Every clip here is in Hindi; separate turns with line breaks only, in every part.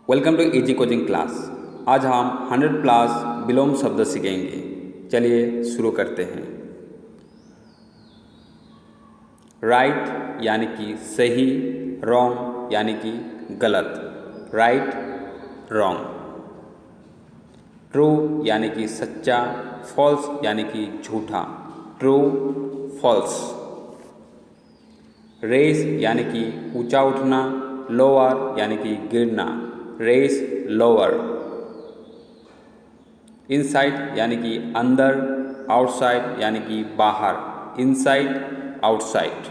Welcome to easy coaching class. आज हम 100 प्लस विलोम शब्द सीखेंगे। चलिए शुरू करते हैं। राइट यानी कि सही, रॉन्ग यानी कि गलत, राइट रॉन्ग। ट्रू यानी कि सच्चा, फॉल्स यानी कि झूठा, ट्रू फॉल्स। रेस यानी कि ऊंचा उठना, लोअर यानी कि गिरना, रेस लोअर। इनसाइड यानी कि अंदर, आउटसाइड यानी कि बाहर, इनसाइड आउटसाइड।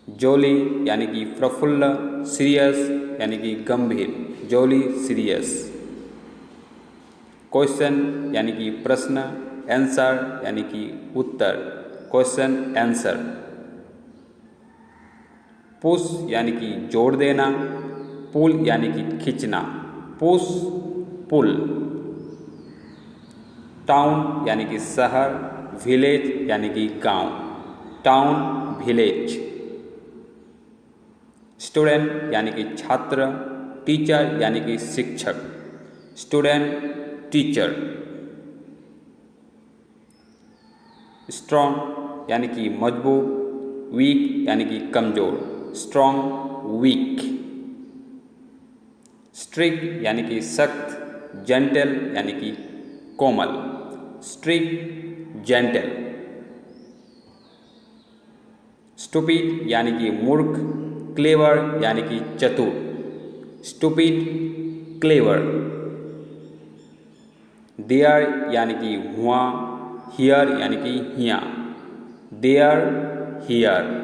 जॉली यानी कि प्रफुल्ल, सीरियस यानी कि गंभीर, जॉली सीरियस। क्वेश्चन यानी कि प्रश्न, आंसर यानी कि उत्तर, क्वेश्चन आंसर। पुश यानी कि जोड़ देना, पुल यानी कि खींचना, पुश पुल। टाउन यानी कि शहर, विलेज यानी कि गांव, टाउन विलेज। स्टूडेंट यानी कि छात्र, टीचर यानी कि शिक्षक, स्टूडेंट टीचर। स्ट्रॉन्ग यानी कि मजबूत, वीक यानी कि कमजोर, स्ट्रॉन्ग वीक। स्ट्रिक्ट यानी कि सख्त, जेंटल यानी कि कोमल, स्ट्रिक्ट जेंटल। स्टूपिड यानी कि मूर्ख, क्लेवर यानी कि चतुर, स्टूपिड क्लेवर। देयर यानी कि हुआ, हियर यानी कि हिया, देयर हियर।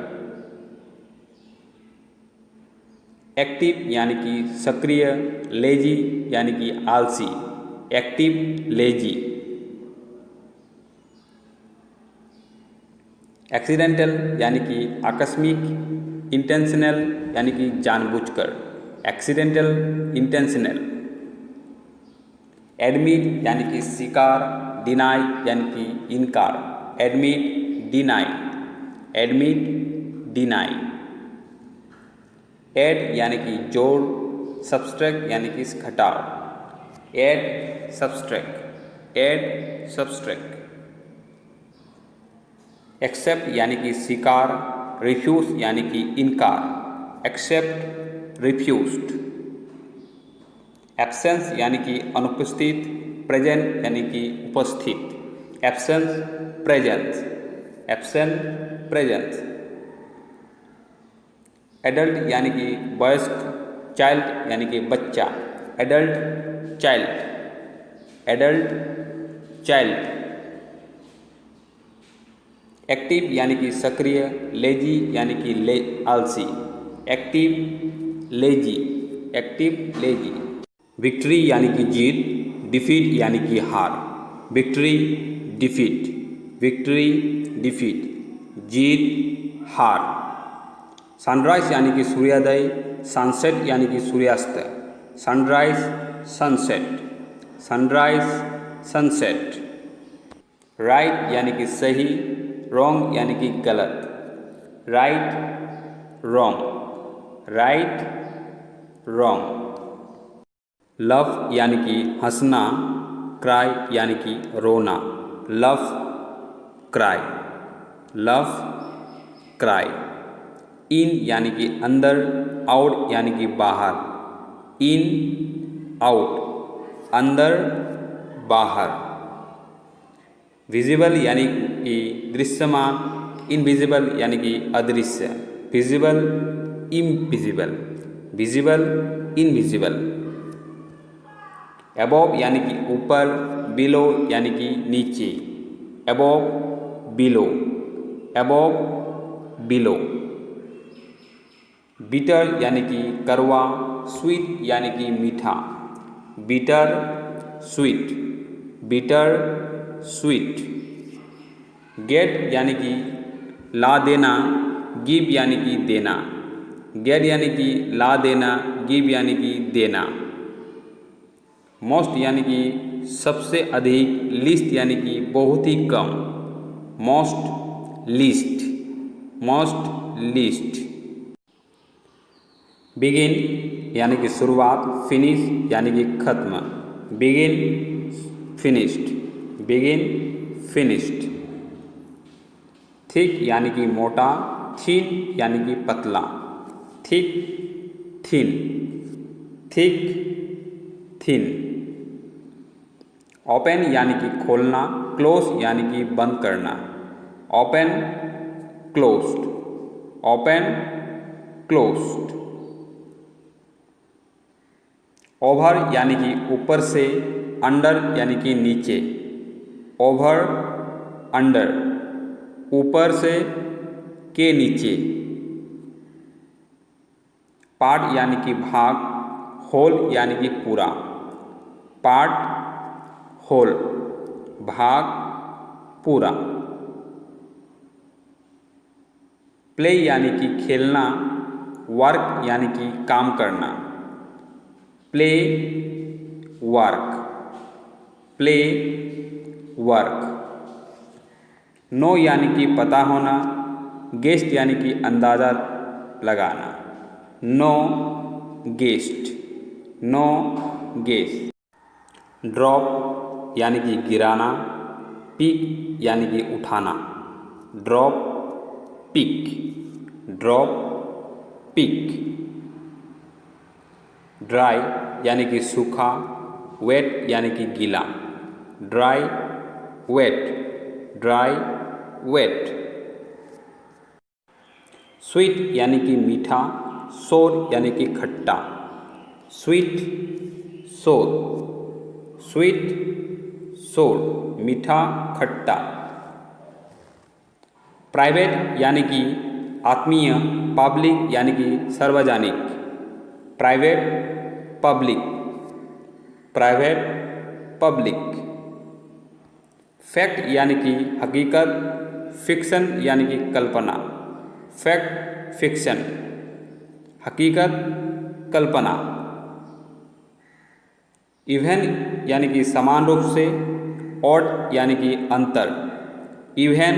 एक्टिव यानी कि सक्रिय, लेजी यानी कि आलसी, एक्टिव लेजी। एक्सीडेंटल यानी कि आकस्मिक, इंटेंशनल यानी कि जानबूझकर, एक्सीडेंटल इंटेंशनल। एडमिट यानी कि स्वीकार, डिनाई यानी कि इनकार, admit deny, admit deny. Add यानी कि जोड़, सब्सट्रैक्ट यानी कि घटाव, add subtract, add subtract. Accept यानी कि स्वीकार, रिफ्यूज यानी कि इनकार, एक्सेप्ट रिफ्यूज्ड। एब्सेंस यानी कि अनुपस्थित, प्रेजेंट यानी कि उपस्थित, absence present, absent present. Adult यानी कि वयस्क, चाइल्ड यानी कि बच्चा, adult child, adult child. Active यानी कि सक्रिय, लेजी यानी कि आलसी, active lazy, active lazy. Victory यानी कि जीत, डिफीट यानी कि हार, विक्ट्री डिफीट, विक्ट्री डिफीट, जीत हार। सनराइज यानी कि सूर्योदय, सनसेट यानी कि सूर्यास्त, sunrise sunset, sunrise sunset. Right यानी कि सही, रॉन्ग यानी कि गलत, right wrong, right wrong. Love यानी कि हंसना, क्राई यानी कि रोना, लव क्राई, लव क्राई। इन यानी कि अंदर, आउट यानी कि बाहर, इन आउट, अंदर बाहर। विजिबल यानी कि दृश्यमान, इनविजिबल यानी कि अदृश्य, visible invisible, visible invisible. Above यानी कि ऊपर, बिलो यानी कि नीचे, above below, above below. Bitter यानी कि कड़वा, स्वीट यानी कि मीठा, bitter sweet, bitter sweet. Get यानी कि ला देना, गिव यानी कि देना, गेट यानी कि ला देना, गिव यानी कि देना। मोस्ट यानी कि सबसे अधिक, लिस्ट यानी कि बहुत ही कम, most least, most least. Begin यानी कि शुरुआत, फिनिश यानी कि खत्म, begin finished, begin finished. Thick यानी कि मोटा, थिन यानी कि पतला, thick thin, thick thin. Open यानी कि खोलना, क्लोज यानी कि बंद करना, open closed, open closed. Over यानी कि ऊपर से, अंडर यानी कि नीचे, ओवर अंडर, ऊपर से के नीचे। पार्ट यानी कि भाग, होल यानी कि पूरा, पार्ट होल, भाग पूरा। प्ले यानी कि खेलना, वर्क यानी कि काम करना, play work, play work. Know यानी कि पता होना, गेस्ट यानी कि अंदाज़ा लगाना, know guess, know guess. Drop यानी कि गिराना, पिक यानी कि उठाना, drop pick, drop pick. Dry यानी कि सूखा, वेट यानी कि गीला, dry wet, dry wet. Sweet यानी कि मीठा, सोर यानी कि खट्टा, स्वीट सोर, स्वीट सोर, मीठा खट्टा। प्राइवेट यानी कि आत्मीय, पब्लिक यानी कि सार्वजनिक, private public, private public. Fact यानी कि हकीकत, फिक्शन यानी कि कल्पना, फैक्ट फिक्शन, हकीकत कल्पना। इवन यानी कि समान रूप से, ऑड यानी कि अंतर, इवन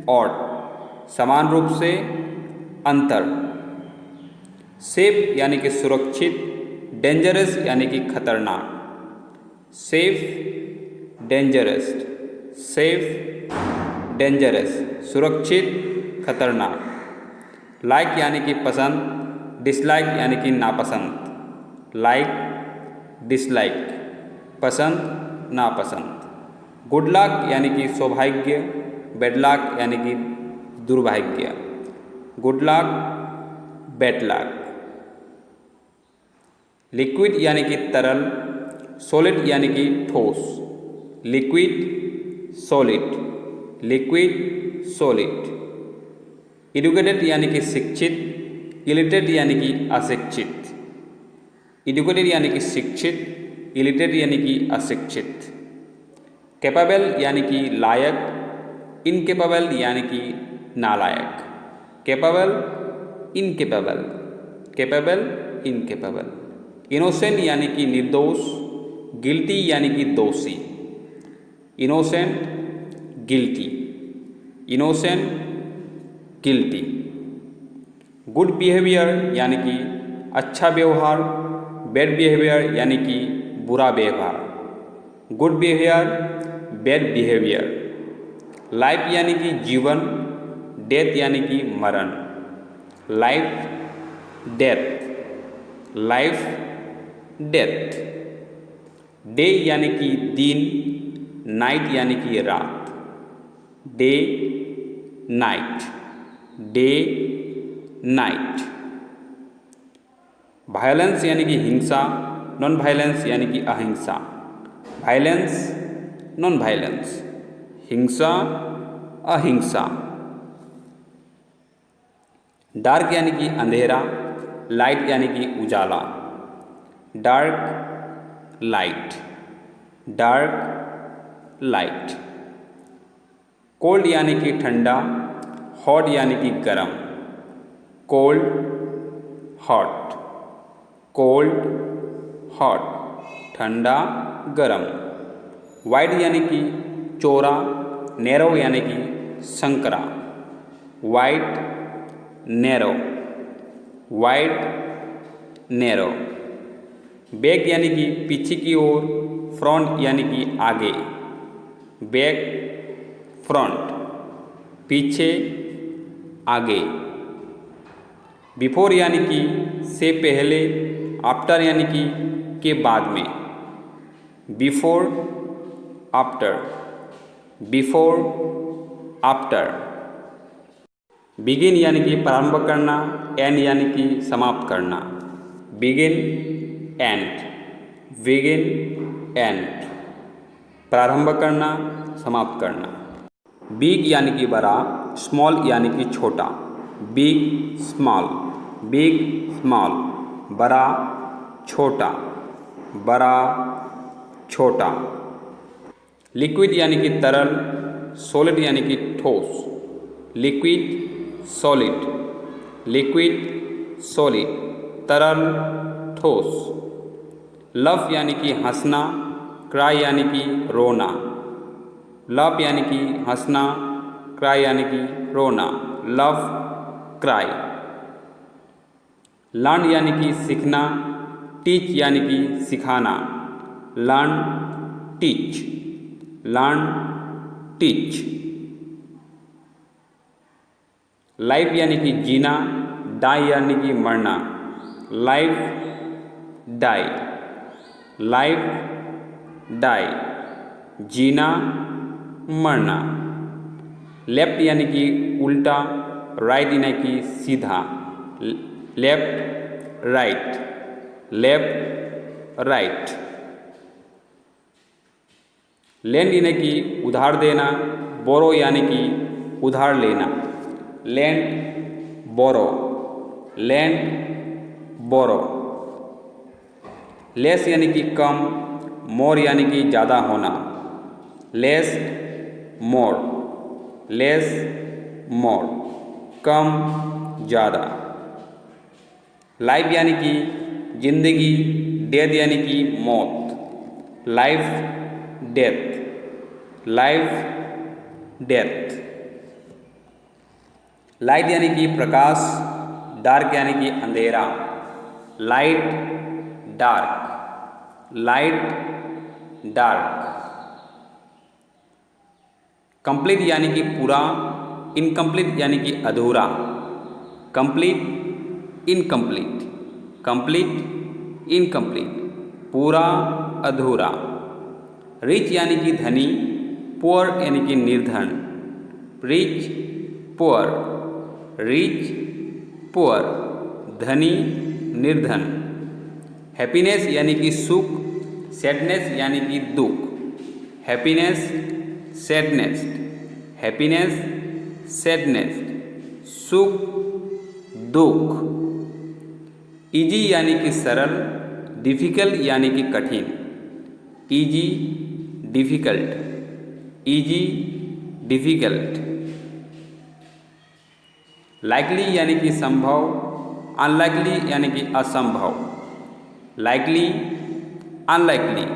ऑड, समान रूप से, अंतर। सेफ यानी कि सुरक्षित, डेंजरस यानी कि खतरनाक, सेफ डेंजरस, सेफ डेंजरस, सुरक्षित खतरनाक। लाइक यानी कि पसंद, डिसलाइक यानी कि नापसंद, लाइक डिसलाइक, पसंद नापसंद। गुड लक यानी कि सौभाग्य, बैड लक यानी कि दुर्भाग्य, good luck bad luck. Liquid यानी कि तरल, सॉलिड यानी कि ठोस, liquid solid, liquid solid. Educated यानी कि शिक्षित, इलिटरेट यानी कि अशिक्षित, एडुकेटेड यानी कि शिक्षित, इलिटरेट यानी कि अशिक्षित। कैपेबल यानी कि लायक, इनकेपेबल यानी कि नालायक, capable incapable, capable incapable. Innocent यानी कि निर्दोष, गिल्टी यानी कि दोषी, innocent guilty, innocent guilty. Good behaviour यानी कि अच्छा व्यवहार, बैड बिहेवियर यानी कि बुरा व्यवहार, good behaviour, bad behaviour. Life यानी कि जीवन, डेथ यानी कि मरण, life death, life death. Day यानी कि दिन, नाइट यानी कि रात, day night, day night. Violence यानी कि हिंसा, नॉन वायलेंस यानी कि अहिंसा, वायलेंस नॉन वायलेंस, हिंसा अहिंसा। डार्क यानी कि अंधेरा, लाइट यानी कि उजाला, dark light, dark light. Cold यानी कि ठंडा, हॉट यानी कि गर्म, कोल्ड हॉट, कोल्ड हॉट, ठंडा गरम। वाइड यानी कि चौड़ा, नैरो यानी कि संकरा, wide narrow, wide narrow. Back यानी कि पीछे की ओर, फ्रंट यानी कि आगे, बैक फ्रंट, पीछे आगे। बिफोर यानी कि से पहले, आफ्टर यानी कि के बाद में, before after, before after. Begin यानी कि प्रारंभ करना, एंड यानी कि समाप्त करना, बिगिन एंड, बिगिन एंड, प्रारंभ करना, समाप्त करना। बिग यानी कि बड़ा, स्मॉल यानी कि छोटा, बिग स्मॉल, बिग स्मॉल, बड़ा छोटा, बड़ा छोटा। लिक्विड यानी कि तरल, सॉलिड यानी कि ठोस, लिक्विड सॉलिड, लिक्विड सॉलिड, तरल ठोस। लव यानी कि हंसना, क्राई यानी कि रोना, लव यानी कि हंसना, क्राई यानी कि रोना, लव क्राई। लर्न यानी कि सीखना, टीच यानी कि सिखाना, learn teach, learn teach. Life यानी कि जीना, डाई यानी कि मरना, लाइफ डाई, लाइफ डाई, जीना मरना। लेफ्ट यानी कि उल्टा, राइट यानी कि सीधा, left right, left right. Lend यानी कि उधार देना, बोरो यानी कि उधार लेना, lend borrow, lend borrow. Less यानी कि कम, मोर यानी कि ज़्यादा होना, लेस मोर, लेस मोर, कम ज़्यादा। लाइफ यानी कि जिंदगी, डेथ यानी कि मौत, life death, life death. Light यानी कि प्रकाश, डार्क यानी कि अंधेरा, light dark, light dark. Complete यानी कि पूरा, इनकम्प्लीट यानी कि अधूरा, कंप्लीट इनकम्प्लीट, कंप्लीट इनकम्प्लीट, पूरा अधूरा। रिच यानी कि धनी, पुअर यानी कि निर्धन, रिच पुअर, रिच पुअर, धनी निर्धन। हैप्पीनेस यानी कि सुख, सैडनेस यानी कि दुख, हैप्पीनेस सैडनेस, हैप्पीनेस सैडनेस, सुख दुख। इजी यानी कि सरल, डिफ़िकल्ट यानी कि कठिन, easy difficult, easy difficult. Likely यानी कि संभव, अनलाइकली यानी कि असंभव, likely unlikely,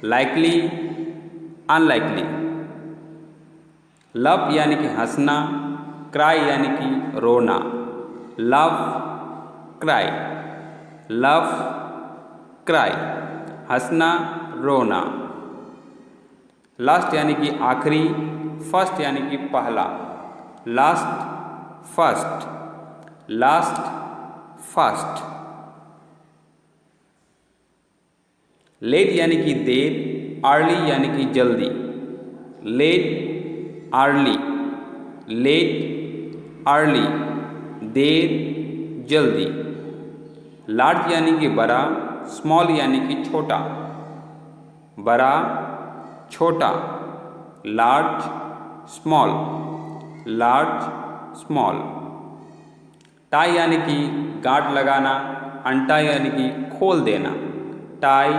likely unlikely. Love यानी कि हंसना, क्राई यानी कि रोना, लव क्राई, लव क्राई, हंसना रोना। लास्ट यानी कि आखिरी, फर्स्ट यानी कि पहला, last first, last first. Late यानी कि देर, अर्ली यानी कि जल्दी, लेट अर्ली, लेट अर्ली, देर जल्दी। लार्ज यानी कि बड़ा, स्मॉल यानी कि छोटा, बड़ा छोटा, large small, large small. Tie यानी कि गांठ लगाना, अनटाई यानी कि खोल देना, टाई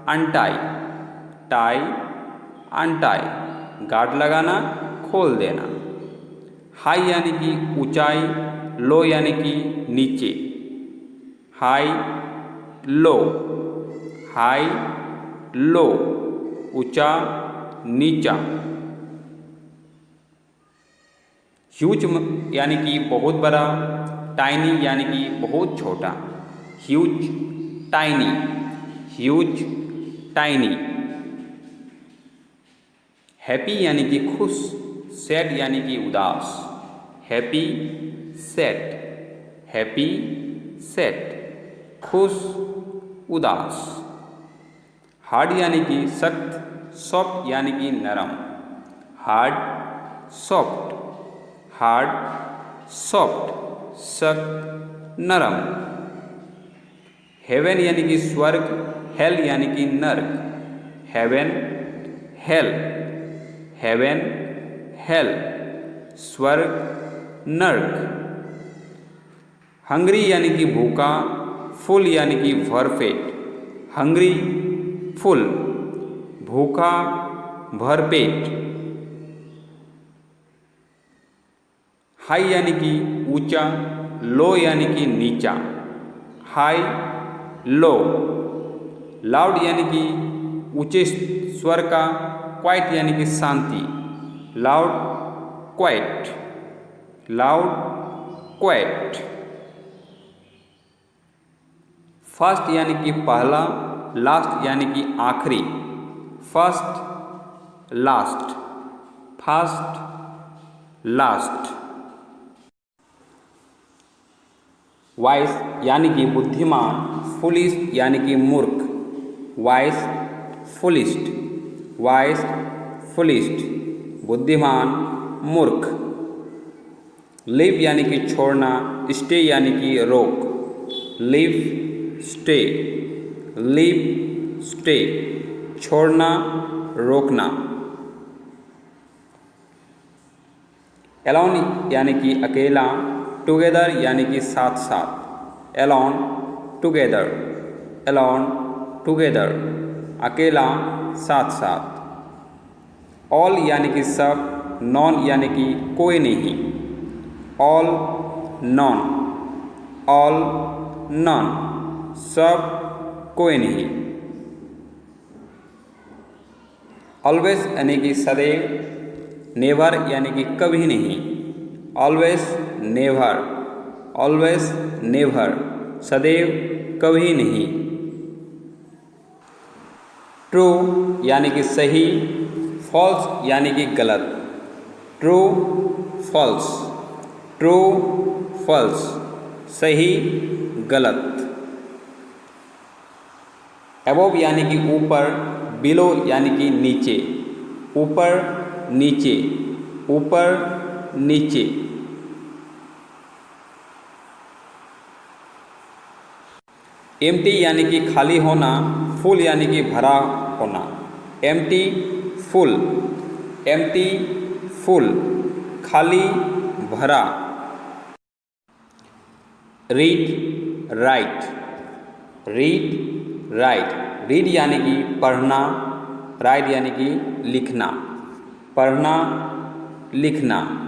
अनटाई, टाई अनटाई, गांठ लगाना खोल देना। हाई यानी कि ऊंचाई, लो यानी कि नीचे, हाई लो, हाई लो, ऊंचा नीचा। ह्यूज यानी कि बहुत बड़ा, टाइनी यानी कि बहुत छोटा, huge, tiny, huge, tiny. Happy यानी कि खुश, सैड यानी कि उदास, हैप्पी, सैड, हैप्पी, सैड, खुश, उदास। हार्ड यानी कि सख्त, सॉफ्ट यानी कि नरम, हार्ड, सॉफ्ट, हार्ड, सॉफ्ट, सख्त, नरम। हेवन यानी कि स्वर्ग, हेल यानी कि नर्क, हेवन, हेल, हेवन, हेल, स्वर्ग, नर्क। हंग्री यानी कि भूखा, फुल यानी कि भरपेट, हंग्री, फुल, भूखा, भरपेट। हाई यानी कि ऊंचा, लो यानी कि नीचा, हाई, लो। लाउड यानी कि ऊंचे स्वर का, क्वाइट यानी कि शांति, loud, quiet, loud, quiet. First यानी कि पहला, लास्ट यानी कि आखिरी, first, last, first, last. Wise यानी कि बुद्धिमान, फुलिश यानी कि मूर्ख, वाइस, फुलिस्ट, वाइस, फुलिस्ट, बुद्धिमान, मूर्ख। लिव यानी कि छोड़ना, स्टे यानी कि रोक, लिव, स्टे, लिव, स्टे, छोड़ना, रोकना। एलोन यानी कि अकेला, टुगेदर यानी कि साथ साथ, एलोन, टुगेदर, एलोन, टुगेदर, अकेला, साथ साथ। ऑल यानी कि सब, नॉन यानी कि कोई नहीं, ऑल, नॉन, ऑल, नॉन, सब, कोई नहीं। ऑलवेज यानी कि सदैव, नेवर यानी कि कभी नहीं, ऑलवेज, नेवर, ऑलवेज, नेवर, सदैव, कभी नहीं। ट्रू यानी कि सही, फॉल्स यानी कि गलत, ट्रू, फॉल्स, ट्रू, फॉल्स, सही, गलत। अबोव यानी कि ऊपर, बिलो यानी कि नीचे, ऊपर, नीचे, ऊपर, नीचे। एम्प्टी यानी कि खाली होना, फुल यानी कि भरा होना, एम्प्टी, फुल, एम्प्टी, फुल, खाली, भरा। Read, right, read, right, read यानी कि पढ़ना, राइट यानी कि लिखना, पढ़ना, लिखना।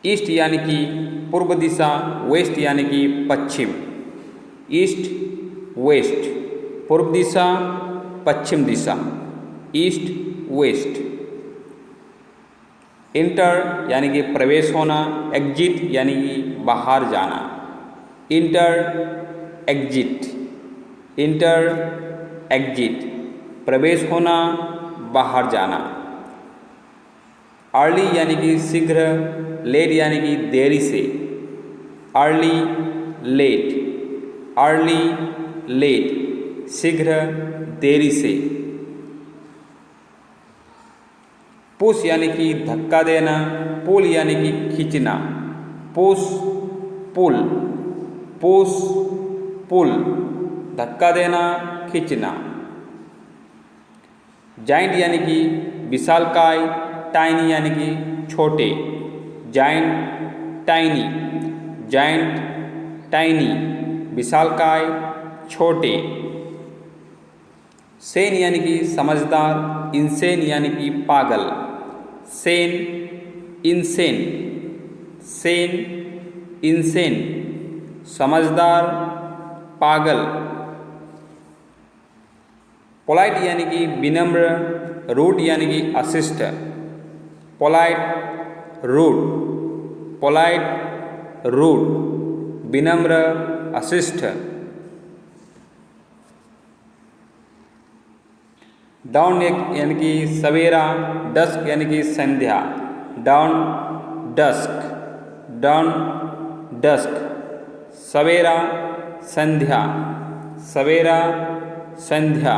ईस्ट यानी कि पूर्व दिशा, वेस्ट यानी कि पश्चिम, ईस्ट, वेस्ट, पूर्व दिशा, पश्चिम दिशा, ईस्ट, वेस्ट। इंटर यानी कि प्रवेश होना, एग्जिट यानी कि बाहर जाना, इंटर, एग्जिट, इंटर, एग्जिट, प्रवेश होना, बाहर जाना। अर्ली यानी कि शीघ्र, लेट यानी कि देरी से, अर्ली, लेट, अर्ली, लेट, शीघ्र, देरी से। पुश यानी कि धक्का देना, पुल यानी कि खींचना, पुश, पुल, पुश, पुल, धक्का देना, खींचना। जाइंट यानी कि विशालकाय, टाइनी यानी कि छोटे, जाइंट, टाइनी, जाइंट, टाइनी, विशालकाय, छोटे। सेन यानी कि समझदार, इंसेन यानी कि पागल, सेन, इंसेन, सेन, इंसेन, समझदार, पागल। पोलाइट यानी कि विनम्र, रूड यानी कि अशिष्ट, पोलाइट, रूड, पोलाइट, रूड, विनम्र अशिष्ट। डाउन यानी कि सवेरा, डस्क यानी कि संध्या, डाउन डस्क, डाउन डस्क, सवेरा संध्या, सवेरा संध्या।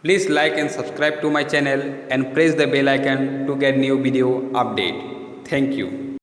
Please like and subscribe to my channel and press the bell icon to get new video update. Thank you.